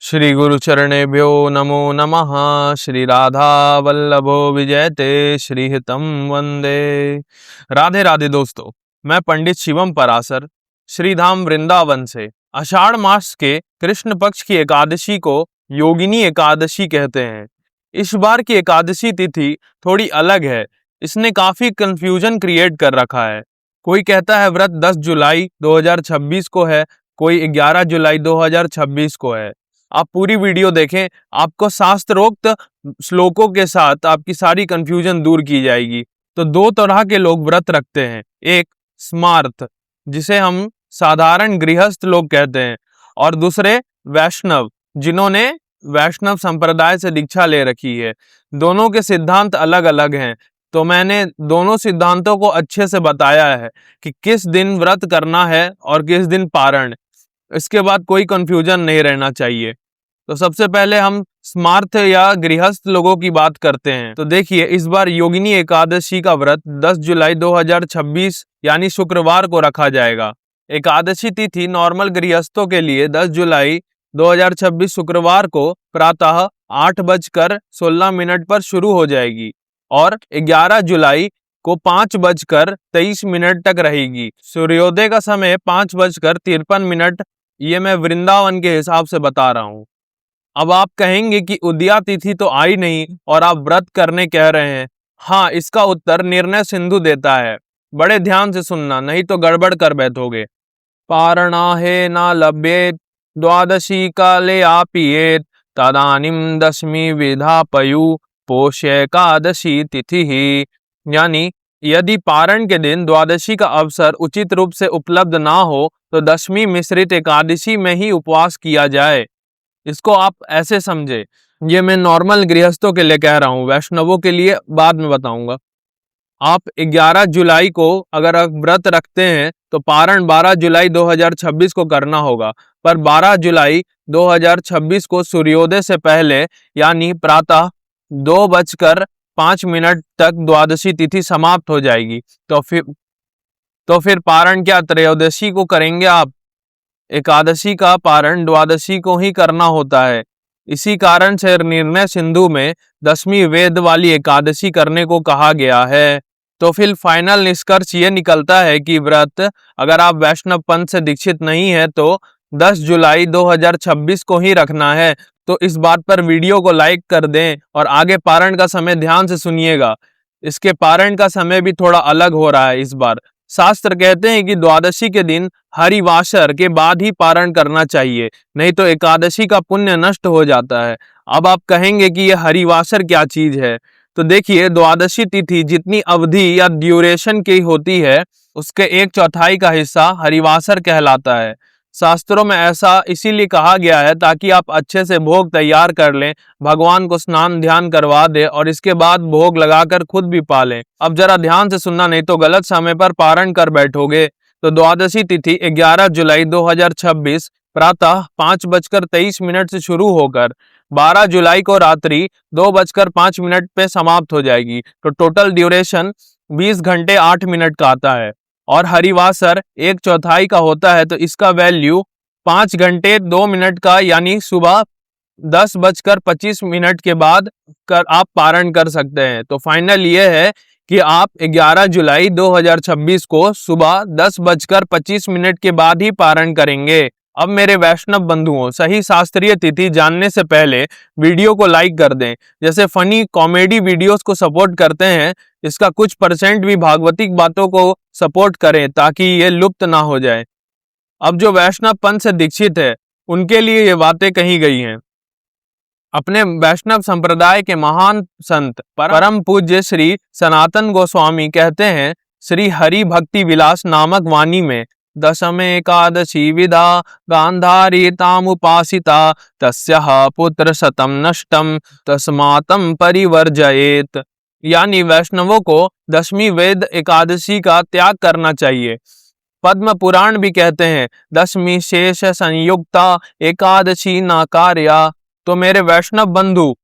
श्री गुरु चरणेभ्यो नमो नमः। श्री राधा वल्लभो विजयते श्री हितम वंदे। राधे राधे दोस्तों, मैं पंडित शिवम पराशर श्री धाम वृंदावन से आषाढ़ मास के कृष्ण पक्ष की एकादशी को योगिनी एकादशी कहते हैं। इस बार की एकादशी तिथि थोड़ी अलग है। इसने काफी कंफ्यूजन क्रिएट कर रखा है। कोई कहता है व्रत 10 जुलाई 2026 को है, कोई 11 जुलाई 2026 को है। आप पूरी वीडियो देखें, आपको शास्त्रोक्त श्लोकों के साथ आपकी सारी कंफ्यूजन दूर की जाएगी। तो दो तरह के लोग व्रत रखते हैं, एक स्मार्थ जिसे हम साधारण गृहस्थ लोग कहते हैं, और दूसरे वैष्णव जिन्होंने वैष्णव संप्रदाय से दीक्षा ले रखी है। दोनों के सिद्धांत अलग अलग हैं, तो मैंने दोनों सिद्धांतों को अच्छे से बताया है कि किस दिन व्रत करना है और किस दिन पारण। इसके बाद कोई कंफ्यूजन नहीं रहना चाहिए। तो सबसे पहले हम स्मार्थ या गृहस्थ लोगों की बात करते हैं। तो देखिए, इस बार योगिनी एकादशी का व्रत 10 जुलाई 2026 यानी शुक्रवार को रखा जाएगा। एकादशी तिथि नॉर्मल गृहस्थों के लिए 10 जुलाई 2026 शुक्रवार को प्रातः 8:16 पर शुरू हो जाएगी और 11 जुलाई को 5:23 तक रहेगी। सूर्योदय का समय 5:53। ये मैं वृंदावन के हिसाब से बता रहा हूँ। अब आप कहेंगे कि उदया तिथि तो आई नहीं और आप व्रत करने कह रहे हैं। हाँ, इसका उत्तर निर्णय सिंधु देता है। बड़े ध्यान से सुनना, नहीं तो गड़बड़ कर बैठोगे। पारणाहे ना लभ्येत द्वादशी काले आपियेत तदानीम दशमी विधापयु पोष्येकादशी तिथि ही। यानी यदि पारण के दिन द्वादशी का अवसर उचित रूप से उपलब्ध ना हो तो दशमी मिश्रित एकादशी में ही उपवास किया जाए। इसको आप ऐसे समझे, ये मैं नॉर्मल गृहस्थों के लिए कह रहा हूँ, वैष्णवों के लिए बाद में बताऊंगा। आप 11 जुलाई को अगर आप व्रत रखते हैं तो पारण 12 जुलाई 2026 को करना होगा, पर 12 जुलाई 2026 को सूर्योदय से पहले यानी प्रातः 2:05 तक द्वादशी तिथि समाप्त हो जाएगी। तो फिर पारण क्या त्रयोदशी को करेंगे आप? एकादशी का पारण द्वादशी को ही करना होता है। इसी कारण से निर्णय सिंधु में दशमी वेद वाली एकादशी करने को कहा गया है। तो फिर फाइनल निष्कर्ष ये निकलता है कि व्रत अगर आप वैष्णव पंथ से दीक्षित नहीं है तो 10 जुलाई 2026 को ही रखना है। तो इस बात पर वीडियो को लाइक कर दें और आगे पारण का समय ध्यान से सुनिएगा। इसके पारण का समय भी थोड़ा अलग हो रहा है इस बार। शास्त्र कहते हैं कि द्वादशी के दिन हरिवासर के बाद ही पारण करना चाहिए, नहीं तो एकादशी का पुण्य नष्ट हो जाता है। अब आप कहेंगे कि यह हरिवासर क्या चीज है? तो देखिए, द्वादशी तिथि जितनी अवधि या ड्यूरेशन की होती है उसके 1/4 का हिस्सा हरिवासर कहलाता है। शास्त्रों में ऐसा इसीलिए कहा गया है ताकि आप अच्छे से भोग तैयार कर लें, भगवान को स्नान ध्यान करवा दे और इसके बाद भोग लगाकर खुद भी पालें। अब जरा ध्यान से सुनना, नहीं तो गलत समय पर पारण कर बैठोगे। तो द्वादशी तिथि 11 जुलाई 2026 प्रातः 5:23 से शुरू होकर 12 जुलाई को रात्रि 2:05 पे समाप्त हो जाएगी। तो टोटल ड्यूरेशन 20 घंटे 8 मिनट का आता है और हरिवासर 1/4 का होता है, तो इसका वैल्यू 5 घंटे 2 मिनट का, यानी सुबह 10:25 के बाद आप पारण कर सकते हैं। तो फाइनल ये है कि आप 11 जुलाई 2026 को सुबह 10:25 के बाद ही पारण करेंगे। अब मेरे वैष्णव बंधुओं, सही शास्त्रीय तिथि जानने से पहले वीडियो को लाइक कर दें। जैसे फनी कॉमेडी वीडियोस को सपोर्ट करते हैं, इसका कुछ % भी भागवतिक बातों को सपोर्ट करें ताकि ये लुप्त ना हो जाए। अब जो वैष्णव पंथ से दीक्षित है उनके लिए ये बातें कही गई हैं। अपने वैष्णव संप्रदाय के महान संत परम पूज्य श्री सनातन गोस्वामी कहते हैं, श्री हरि भक्ति विलास नामक वाणी में, दशमे एकादशी विधा गांधारी तामुपासिता तस्याः पुत्र शतम नष्टम तस्मातम परिवर्जयेत। यानी वैष्णवों को दशमी वेद एकादशी का त्याग करना चाहिए। पद्म पुराण भी कहते हैं, दशमी शेष संयुक्ता एकादशी ना कार्या। तो मेरे वैष्णव बंधु,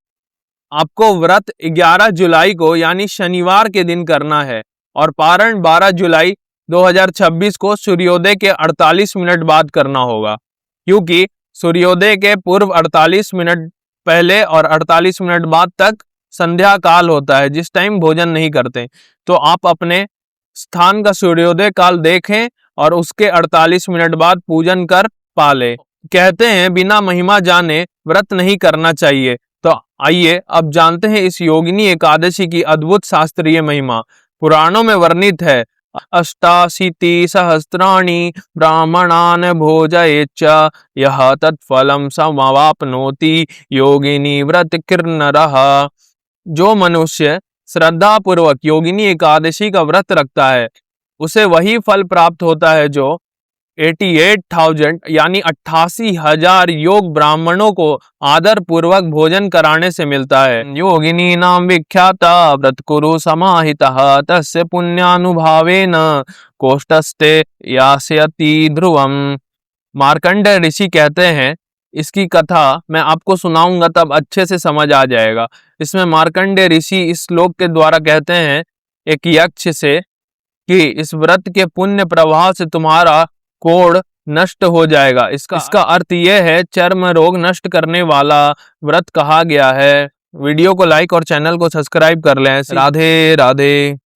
आपको व्रत 11 जुलाई को यानी शनिवार के दिन करना है और पारण 12 जुलाई 2026 को सूर्योदय के 48 मिनट बाद करना होगा, क्योंकि सूर्योदय के पूर्व 48 मिनट पहले और 48 मिनट बाद तक संध्या काल होता है, जिस टाइम भोजन नहीं करते। तो आप अपने स्थान का सूर्योदय काल देखें और उसके 48 मिनट बाद पूजन कर पाले। कहते हैं बिना महिमा जाने व्रत नहीं करना चाहिए। तो आइए अब जानते हैं इस योगिनी एकादशी की अद्भुत शास्त्रीय महिमा। पुराणों में वर्णित है, अष्टाशीति सहस्राणि ब्राह्मणान भोजयेच्च यह तत्फलं समवाप्नोति योगिनी व्रत किन्नरः। जो मनुष्य श्रद्धा पूर्वक योगिनी एकादशी का व्रत रखता है उसे वही फल प्राप्त होता है जो 88,000 यानी 88,000 योग ब्राह्मणों को आदर पूर्वक भोजन कराने से मिलता है। योगिनी नाम विख्याता व्रत कुरु समाहितः तस्य पुण्यानुभावेन कोष्ठस्ते यास्यति ध्रुवम। मार्कंडेय ऋषि कहते हैं, इसकी कथा मैं आपको सुनाऊंगा तब अच्छे से समझ आ जाएगा। इसमें मार्कंडेय ऋषि इस श्लोक के द्वारा कहते हैं एक यक्ष से कि इस व्रत के पुण्य प्रभाव से तुम्हारा कोढ़ नष्ट हो जाएगा। इसका अर्थ यह है चर्म रोग नष्ट करने वाला व्रत कहा गया है। वीडियो को लाइक और चैनल को सब्सक्राइब कर लें। राधे राधे।